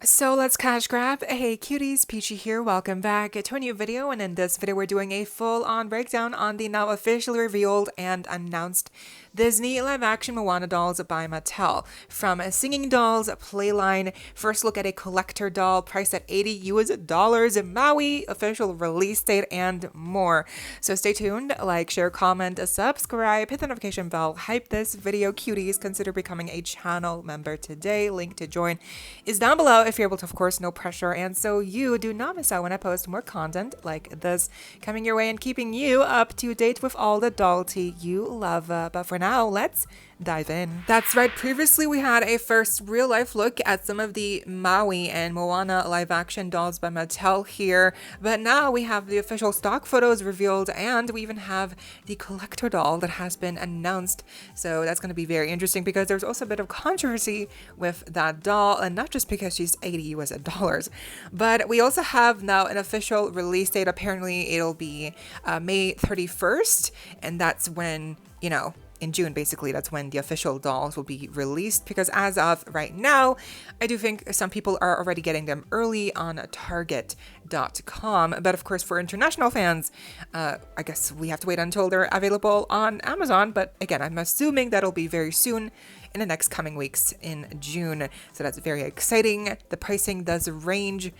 So let's cash grab. Hey cuties, PeachY here. Welcome back to a new video, and in this video we're doing a full-on breakdown on the now officially revealed and announced Disney live-action Moana dolls by Mattel. From singing dolls, playline, first look at a collector doll priced at $80 Maui, official release date, and more. So stay tuned, like, share, comment, subscribe, hit the notification bell, hype this video, cuties. Consider becoming a channel member today. Link to join is down below if you're able to, of course, no pressure, and so you do not miss out when I post more content like this coming your way and keeping you up to date with all the doll tea you love. But for now, let's dive in. That's right, previously we had a first real-life look at some of the Maui and Moana live-action dolls by Mattel here, but now we have the official stock photos revealed, and we even have the collector doll that has been announced. So that's going to be very interesting because there's also a bit of controversy with that doll, and not just because she's $80, but we also have now an official release date. Apparently it'll be May 31st, and that's when, you know, in June, basically, that's when the official dolls will be released, because as of right now, I do think some people are already getting them early on Target.com. But of course, for international fans, I guess we have to wait until they're available on Amazon. But again, I'm assuming that'll be very soon, in the next coming weeks in June. So that's very exciting. The pricing does range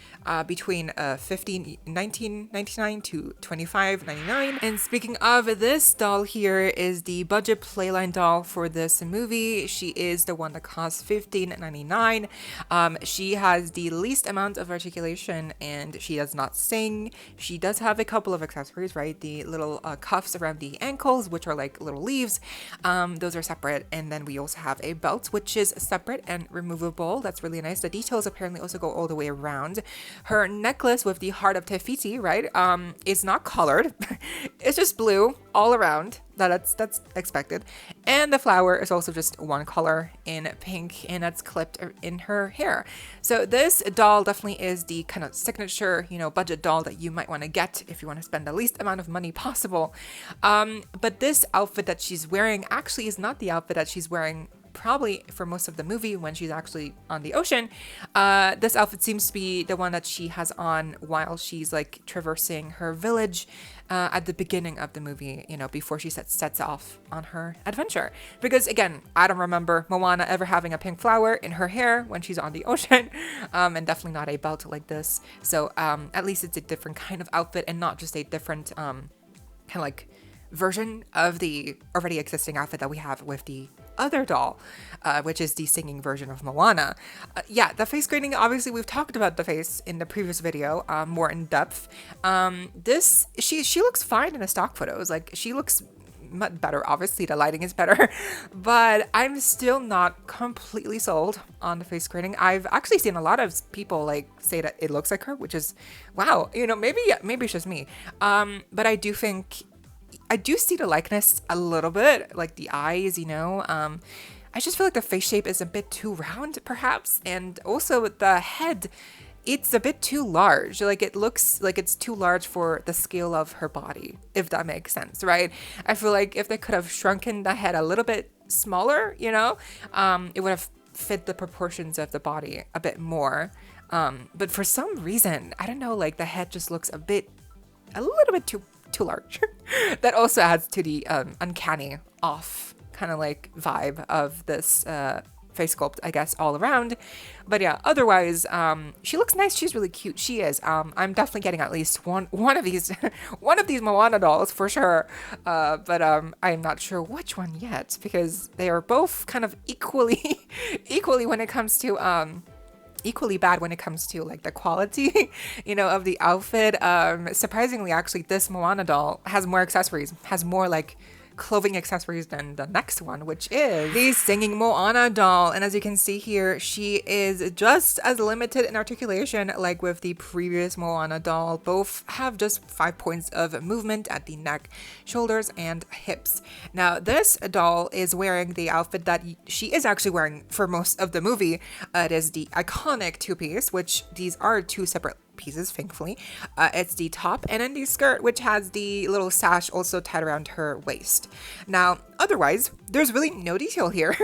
between $19.99 to $25.99. And speaking of, this doll here is the budget playline doll for this movie. She is the one that costs $15.99. She has the least amount of articulation, and she does not sing. She does have a couple of accessories, right? The little cuffs around the ankles, which are like little leaves. Those are separate. And then we also have a belt, which is separate and removable. That's really nice. The details apparently also go all the way around. Her necklace with the heart of Tefiti, right, is not colored. It's just blue all around. That's expected. And the flower is also just one color in pink, and that's clipped in her hair. So this doll definitely is the kind of signature, you know, budget doll that you might want to get if you want to spend the least amount of money possible. But this outfit that she's wearing actually is not the outfit that she's wearing probably for most of the movie when she's actually on the ocean. This outfit seems to be the one that she has on while she's like traversing her village at the beginning of the movie, you know, before she sets off on her adventure. Because again, I don't remember Moana ever having a pink flower in her hair when she's on the ocean, and definitely not a belt like this. So at least it's a different kind of outfit and not just a different kind of like version of the already existing outfit that we have with the other doll, which is the singing version of Moana. Yeah, the face grading, obviously we've talked about the face in the previous video, more in depth. She looks fine in the stock photos. Like, she looks much better. Obviously the lighting is better, but I'm still not completely sold on the face grading. I've actually seen a lot of people like say that it looks like her, which is wow, you know, maybe it's just me, but I do think I do see the likeness a little bit, like the eyes, you know. I just feel like the face shape is a bit too round, perhaps. And also the head, it's a bit too large. Like, it looks like it's too large for the scale of her body, if that makes sense, right? I feel like if they could have shrunken the head a little bit smaller, you know, it would have fit the proportions of the body a bit more. But for some reason, I don't know, like the head just looks a little bit too large. That also adds to the uncanny off kind of like vibe of this face sculpt, I guess, all around. But yeah, otherwise, she looks nice. She's really cute. She is. I'm definitely getting at least one of these one of these Moana dolls for sure. But I'm not sure which one yet, because they are both kind of equally when it comes to equally bad when it comes to like the quality, you know, of the outfit. Surprisingly, actually, this Moana doll has more accessories, has more like clothing accessories than the next one, which is the singing Moana doll. And as you can see here, she is just as limited in articulation like with the previous Moana doll. Both have just 5 points of movement at the neck, shoulders, and hips. Now, this doll is wearing the outfit that she is actually wearing for most of the movie. It is the iconic two-piece, which these are two separate pieces, thankfully. It's the top and then the skirt, which has the little sash also tied around her waist. Now, otherwise, there's really no detail here.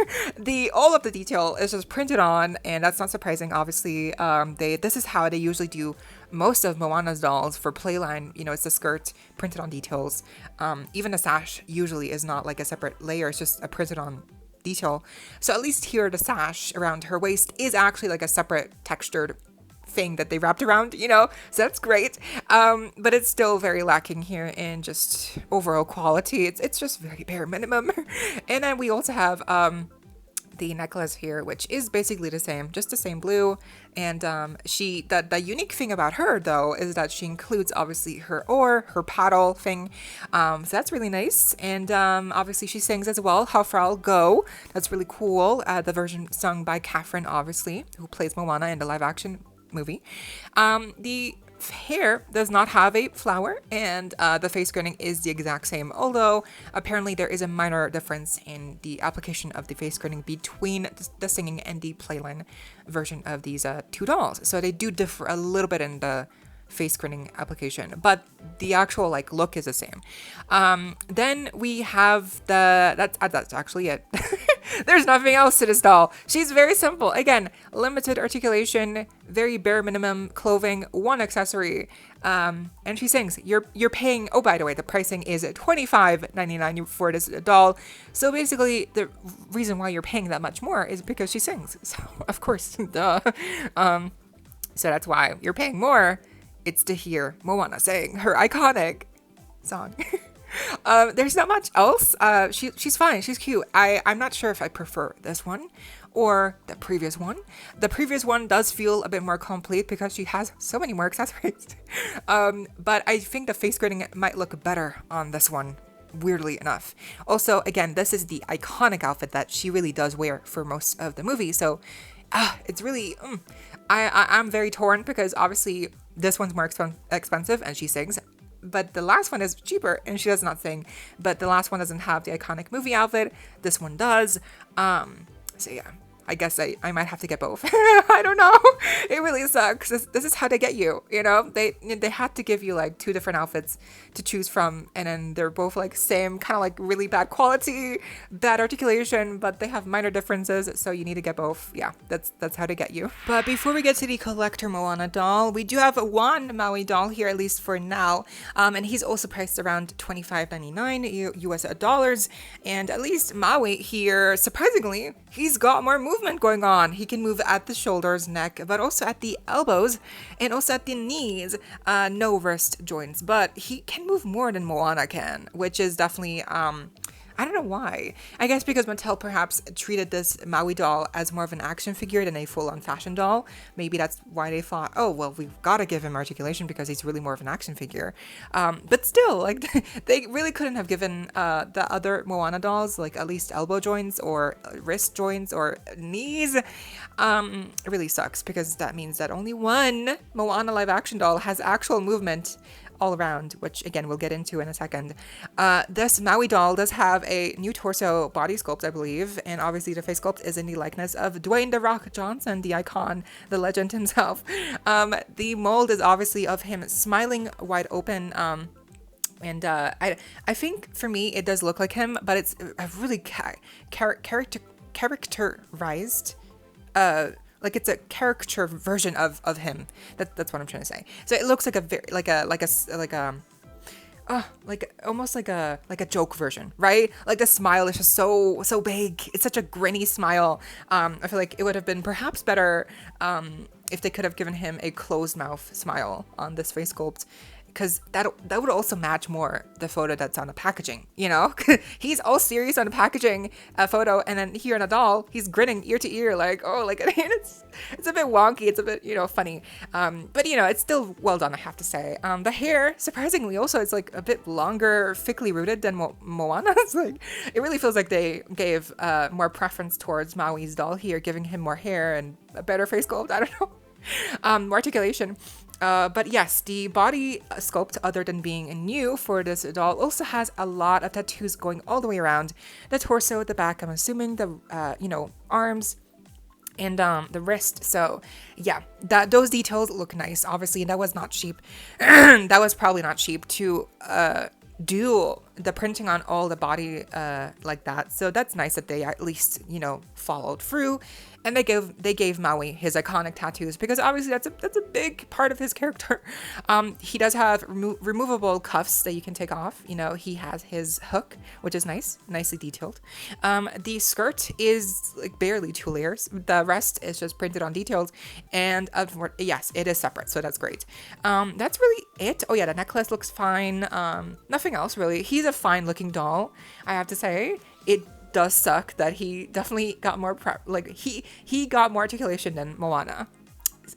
All of the detail is just printed on, and that's not surprising. Obviously, this is how they usually do most of Moana's dolls for Playline. It's the skirt printed on details. Even the sash usually is not like a separate layer; it's just a printed on detail. So at least here, the sash around her waist is actually like a separate textured thing that they wrapped around, so that's great. But it's still very lacking here in just overall quality. It's just very bare minimum. And then we also have the necklace here, which is basically the same, just the same blue. And the unique thing about her though is that she includes obviously her oar, her paddle thing. So that's really nice. And obviously she sings as well, How Far I'll Go. That's really cool. The version sung by Catherine, obviously, who plays Moana in the live action movie. The hair does not have a flower, and the face grading is the exact same, although apparently there is a minor difference in the application of the face grading between the singing and the Playline version of these two dolls. So they do differ a little bit in the face grading application, but the actual look is the same. Then we have that's actually it. There's nothing else to this doll. She's very simple. Again, limited articulation, very bare minimum clothing, one accessory, and she sings. You're paying. Oh, by the way, the pricing is $25.99 for this doll. So basically, the reason why you're paying that much more is because she sings. So of course, duh. So that's why you're paying more. It's to hear Moana sing her iconic song. There's not much else. She's fine. She's cute. I'm not sure if I prefer this one or the previous one. The previous one does feel a bit more complete because she has so many more accessories. But I think the face grading might look better on this one, weirdly enough. Also, again, this is the iconic outfit that she really does wear for most of the movie. So it's really, I'm very torn because obviously this one's more expensive and she sings. But the last one is cheaper and she does not sing. But the last one doesn't have the iconic movie outfit. This one does. So yeah, I guess I might have to get both. I don't know. It really sucks. This is how they get you, They had to give you two different outfits to choose from, and then they're both same, kind of really bad quality, bad articulation, but they have minor differences, so you need to get both. Yeah, that's how to get you. But before we get to the collector Moana doll, we do have one Maui doll here, at least for now, and he's also priced around $25.99 US dollars, and at least Maui here, surprisingly, he's got more movement going on. He can move at the shoulders, neck, but also at the elbows and also at the knees. No wrist joints, but he can move more than Moana can, which is definitely I don't know why. I guess because Mattel perhaps treated this Maui doll as more of an action figure than a full-on fashion doll. Maybe that's why they thought, oh, well, we've got to give him articulation because he's really more of an action figure. But still, they really couldn't have given the other Moana dolls, at least elbow joints or wrist joints or knees. It really sucks because that means that only one Moana live action doll has actual movement all around, which again we'll get into in a second. This Maui doll does have a new torso body sculpt, I believe, and obviously the face sculpt is in the likeness of Dwayne "The Rock" Johnson, the icon, the legend himself. The mold is obviously of him smiling wide open, and I think for me it does look like him, but it's a really characterized it's a caricature version of him. That's what I'm trying to say. So it looks like almost like a joke version, right? The smile is just so big. It's such a grinny smile. I feel like it would have been perhaps better if they could have given him a closed mouth smile on this face sculpt, because that would also match more the photo that's on the packaging, He's all serious on the packaging photo, and then here in a doll, he's grinning ear to ear, it's a bit wonky, it's a bit, funny. But, it's still well done, I have to say. The hair, surprisingly, also, it's a bit longer, thickly rooted than Moana. It's it really feels like they gave more preference towards Maui's doll here, giving him more hair and a better face sculpt, I don't know. More articulation. But yes, the body sculpt, other than being new for this doll, also has a lot of tattoos going all the way around the torso, the back, I'm assuming the, arms, and the wrist. So yeah, that those details look nice. Obviously, that was not cheap. That was probably not cheap to do the printing on all the body like that. So that's nice that they at least, you know, followed through, and they gave Maui his iconic tattoos, because obviously that's a big part of his character. He does have removable cuffs that you can take off. You know, he has his hook, which is nicely detailed. The skirt is like barely 2 layers. The rest is just printed on details, and yes, it is separate, so that's great. That's really it. Oh yeah, the necklace looks fine. Nothing else really. He's a fine looking doll, I have to say. It does suck that he definitely got more he got more articulation than Moana.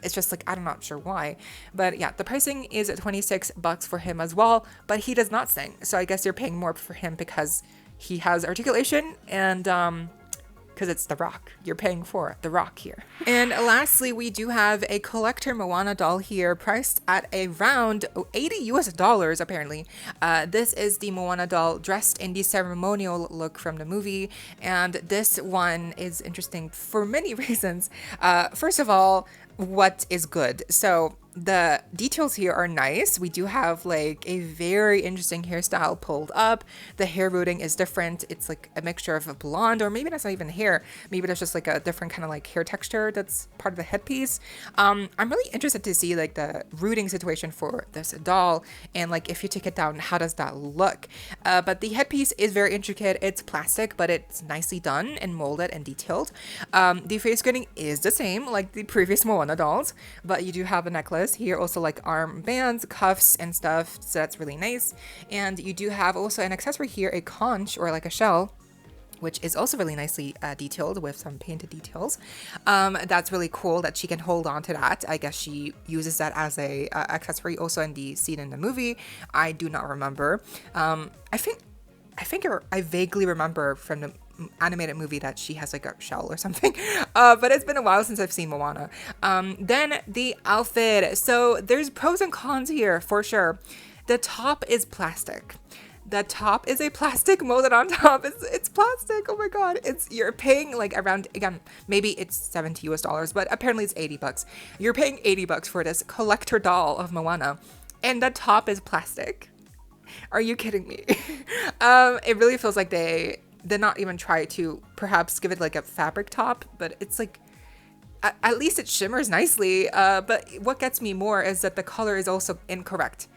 It's just like, I'm not sure why, but yeah, the pricing is at $26 for him as well, but he does not sing, so I guess you're paying more for him because he has articulation, and because it's The Rock. You're paying for The Rock here. And lastly, we do have a collector Moana doll here, priced at around $80 apparently. This is the Moana doll dressed in the ceremonial look from the movie, and this one is interesting for many reasons. First of all, what is good? So the details here are nice. We do have like a very interesting hairstyle pulled up. The hair rooting is different. It's like a mixture of a blonde, or maybe that's not even hair. Maybe that's just like a different kind of like hair texture that's part of the headpiece. I'm really interested to see like the rooting situation for this doll, and like if you take it down, how does that look? But the headpiece is very intricate. It's plastic, but it's nicely done and molded and detailed. The face sculpting is the same like the previous Moana dolls, but you do have a necklace here, also like arm bands, cuffs and stuff, so that's really nice. And you do have also an accessory here, a conch or like a shell, which is also really nicely detailed with some painted details. That's really cool that she can hold on to that. I guess she uses that as a accessory also in the scene in the movie. I do not remember. I vaguely remember from the animated movie that she has like a shell or something, but it's been a while since I've seen Moana. Then the outfit. So there's pros and cons here for sure. The top is plastic. The top is a plastic molded on top. It's plastic. Oh my god. You're paying like around, again, maybe it's $70, but apparently it's $80. You're paying $80 for this collector doll of Moana, and the top is plastic. Are you kidding me? It really feels like they did not even try to perhaps give it like a fabric top, but it's like, at least it shimmers nicely. But what gets me more is that the color is also incorrect.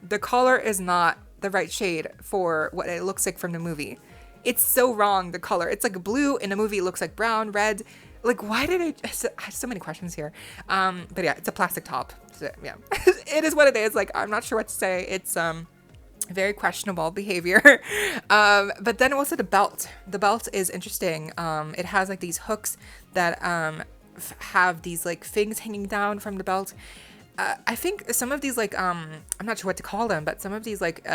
The color is not the right shade for what it looks like from the movie. It's so wrong, the color. It's like blue, in the movie it looks like brown, red. Like, why did I have so many questions here. But yeah, it's a plastic top. So, yeah, it is what it is. Like, I'm not sure what to say. It's very questionable behavior. But then also the belt. The belt is interesting. It has like these hooks that have these like things hanging down from the belt. I think some of these like I'm not sure what to call them, but some of these like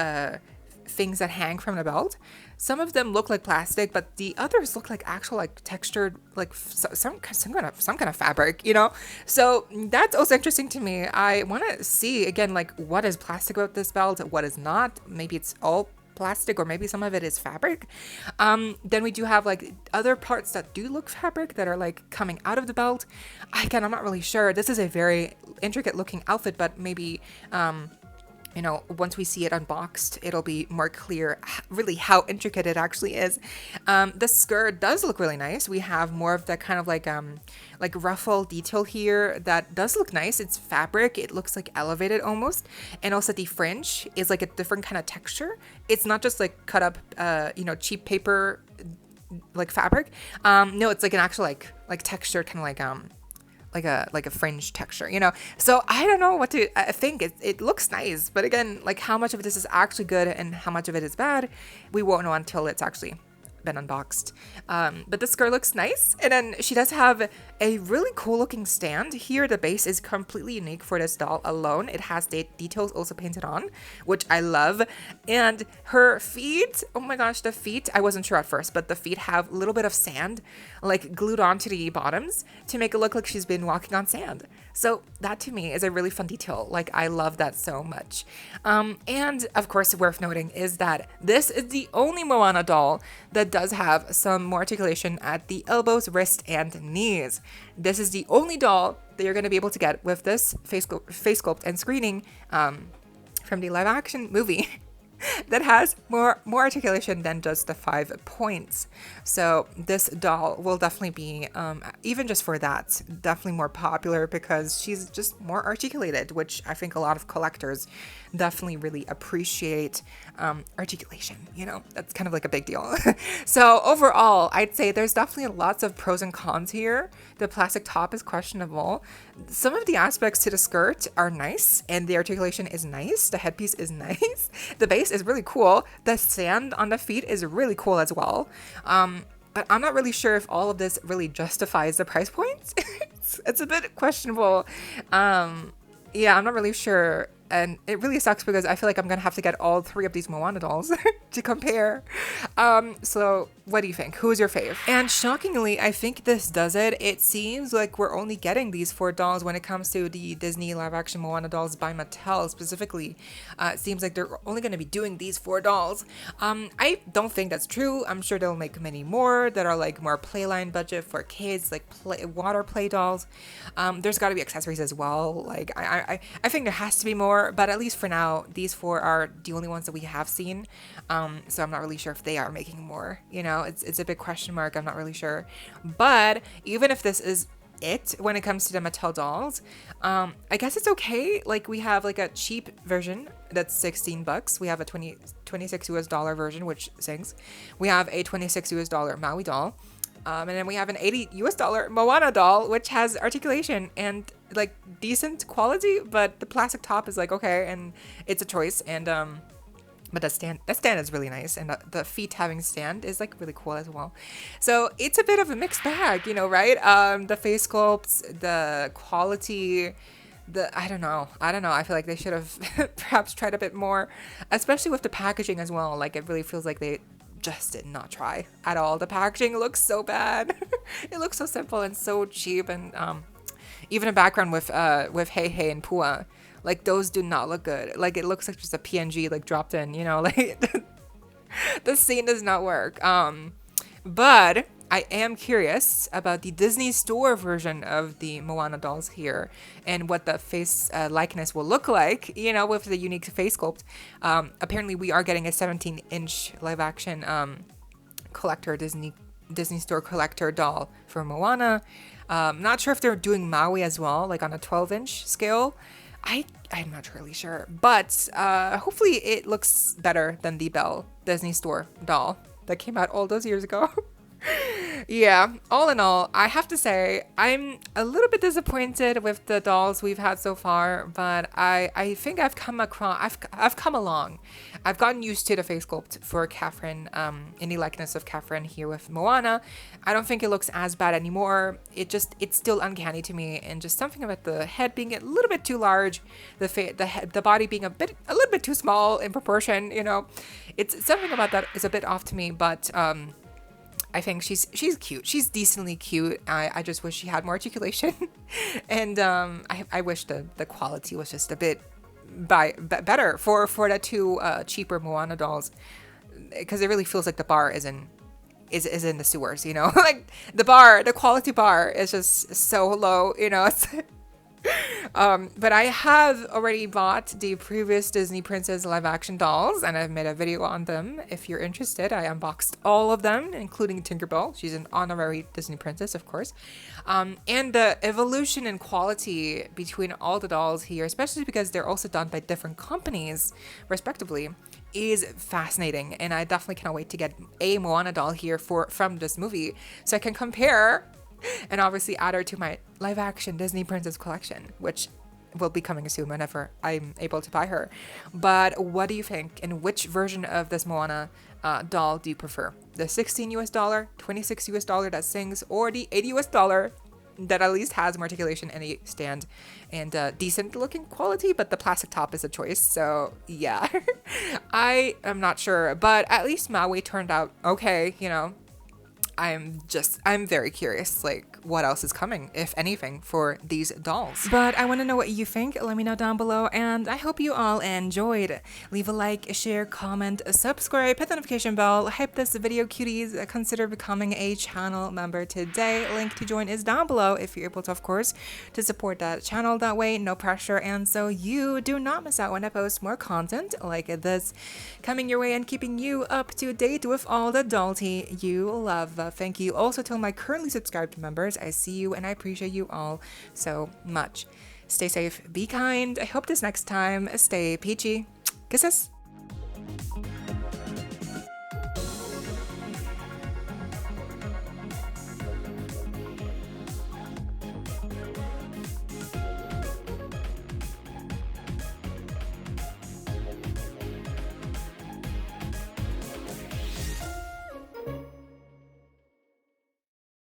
things that hang from the belt, some of them look like plastic, but the others look like actual like textured, like some kind of fabric, you know. So that's also interesting to me. I want to see again like what is plastic about this belt, what is not. Maybe it's all plastic, or maybe some of it is fabric. Then we do have like other parts that do look fabric that are like coming out of the belt. Again, I'm not really sure. This is a very intricate looking outfit, but maybe you know, once we see it unboxed, it'll be more clear really how intricate it actually is. The skirt does look really nice. We have more of that kind of like ruffle detail here that does look nice. It's fabric. It looks like elevated almost. And also the fringe is like a different kind of texture. It's not just like cut up, you know, cheap paper like fabric. No, it's like an actual like texture, kind of like a fringe texture, you know. So I don't know what to think. It looks nice, but again, like how much of this is actually good and how much of it is bad, we won't know until it's actually been unboxed. But the skirt looks nice, and then she does have a really cool looking stand here. The base is completely unique for this doll alone. It has details also painted on, which I love. And her feet, oh my gosh, the feet, I wasn't sure at first, but the feet have a little bit of sand like glued onto the bottoms to make it look like she's been walking on sand. So that to me is a really fun detail. Like, I love that so much. And of course, worth noting is that this is the only Moana doll that does have some more articulation at the elbows, wrist, and knees. This is the only doll that you're going to be able to get with this face sculpt and screening from the live action movie that has more articulation than just the 5 points. So this doll will definitely be, even just for that, definitely more popular because she's just more articulated, which I think a lot of collectors definitely really appreciate articulation. You know, that's kind of like a big deal. So overall, I'd say there's definitely lots of pros and cons here. The plastic top is questionable. Some of the aspects to the skirt are nice, and the articulation is nice. The headpiece is nice. The base is really cool. The sand on the feet is really cool as well. But I'm not really sure if all of this really justifies the price points. It's a bit questionable. Yeah, I'm not really sure. And it really sucks because I feel like I'm going to have to get all 3 of these Moana dolls to compare. So what do you think? Who's your fave? And shockingly, I think this does it. It seems like we're only getting these 4 dolls when it comes to the Disney live action Moana dolls by Mattel specifically. It seems like they're only going to be doing these 4 dolls. I don't think that's true. I'm sure they'll make many more that are like more playline budget for kids, like water play dolls. There's got to be accessories as well. Like I think there has to be more. But at least for now, these 4 are the only ones that we have seen. So I'm not really sure if they are making more. You know, it's a big question mark. I'm not really sure. But even if this is it when it comes to the Mattel dolls, I guess it's okay. Like, we have like a cheap version that's $16. We have a 26 US dollar version, which sings. We have a 26 US dollar Maui doll. And then we have an $80 US Moana doll, which has articulation and like decent quality, but the plastic top is like, okay, and it's a choice. And but that stand is really nice, and the feet having stand is like really cool as well. So it's a bit of a mixed bag, you know, right? The face sculpts, the quality, I don't know. I feel like they should have perhaps tried a bit more, especially with the packaging as well. Like, it really feels like they just did not try at all. The packaging looks so bad. It looks so simple and so cheap, and even a background with Hey Hey and Pua, like, those do not look good. Like, it looks like just a PNG like dropped in, you know, like the scene does not work. But I am curious about the Disney Store version of the Moana dolls here and what the face likeness will look like, you know, with the unique face sculpt. Apparently, we are getting a 17-inch live action collector Disney Store collector doll for Moana. Not sure if they're doing Maui as well, like on a 12-inch scale. I'm not really sure, but hopefully it looks better than the Belle Disney Store doll that came out all those years ago. Yeah, all in all, I have to say I'm a little bit disappointed with the dolls we've had so far, but I think I've come along. I've gotten used to the face sculpt for Catherine, in the likeness of Catherine here with Moana. I don't think it looks as bad anymore. It's still uncanny to me, and just something about the head being a little bit too large, the body being a little bit too small in proportion. You know, it's something about that is a bit off to me, but I think she's cute. She's decently cute. I just wish she had more articulation, and I wish the quality was just a bit better for the 2 cheaper Moana dolls, because it really feels like the bar is in the sewers. You know, like the quality bar is just so low. You know, it's. But I have already bought the previous Disney Princess live action dolls, and I've made a video on them. If you're interested, I unboxed all of them, including Tinkerbell. She's an honorary Disney princess, of course. And the evolution and quality between all the dolls here, especially because they're also done by different companies, respectively, is fascinating. And I definitely cannot wait to get a Moana doll here from this movie, so I can compare and obviously add her to my live action Disney Princess collection, which will be coming soon whenever I'm able to buy her. But what do you think? And which version of this Moana doll do you prefer? The 16 US dollar, 26 US dollar that sings, or the 80 US dollar that at least has more articulation and a stand and decent looking quality, but the plastic top is a choice. So yeah, I am not sure, but at least Maui turned out okay, you know. I'm very curious, like, what else is coming, if anything, for these dolls. But I want to know what you think. Let me know down below, and I hope you all enjoyed. Leave a like, share, comment, subscribe, hit the notification bell, hype this video, cuties. Consider becoming a channel member today. Link to join is down below if you're able to, of course, to support that channel that way. No pressure, and so you do not miss out when I post more content like this coming your way and keeping you up to date with all the doll tea you love. Thank you also to my currently subscribed members. I see you and I appreciate you all so much. Stay safe, be kind. I hope this next time stay peachy. Kisses.